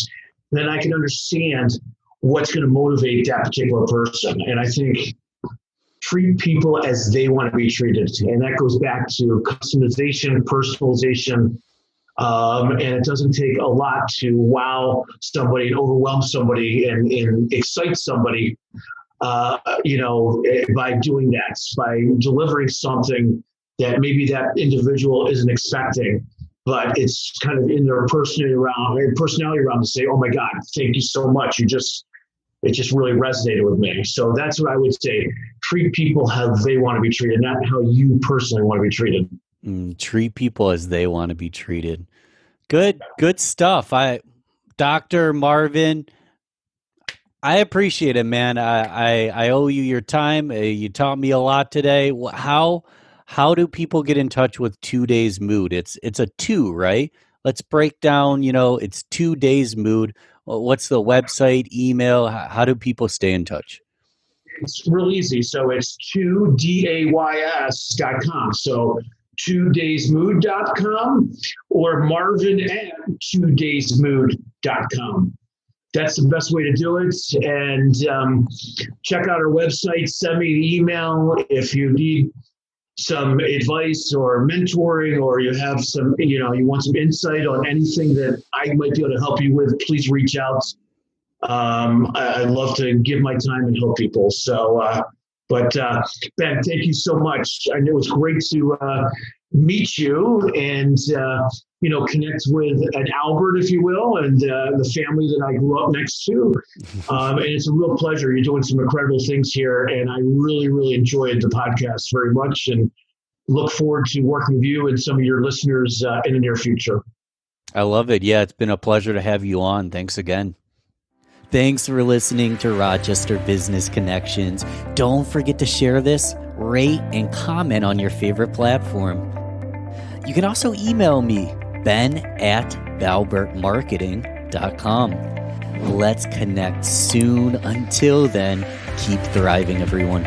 then I can understand what's going to motivate that particular person. And I think treat people as they want to be treated. And that goes back to customization, personalization. And it doesn't take a lot to wow somebody and overwhelm somebody and excite somebody, by doing that, by delivering something that maybe that individual isn't expecting, but it's kind of in their personality around to say, oh my God, thank you so much. It just really resonated with me. So that's what I would say. Treat people how they want to be treated, not how you personally want to be treated. Treat people as they want to be treated. Good stuff. Dr. Marvin, I appreciate it, man. I owe you your time. You taught me a lot today. How do people get in touch with 2 Days Mood? It's a 2, right? Let's break down, it's 2 Days Mood. What's the website, email? How do people stay in touch? It's real easy. So it's 2days.com. So 2daysmood.com or Marvin at 2daysmood.com. That's the best way to do it. And check out our website. Send me an email if you need some advice or mentoring, or you have some, you want some insight on anything that I might be able to help you with. Please reach out. I love to give my time and help people. So, but Ben, thank you so much. I know it was great to meet you and, connect with an Albert, if you will, and the family that I grew up next to. And it's a real pleasure. You're doing some incredible things here. And I really, really enjoyed the podcast very much and look forward to working with you and some of your listeners in the near future. I love it. Yeah, it's been a pleasure to have you on. Thanks again. Thanks for listening to Rochester Business Connections. Don't forget to share this, rate, and comment on your favorite platform. You can also email me, ben@balbertmarketing.com. Let's connect soon. Until then, keep thriving, everyone.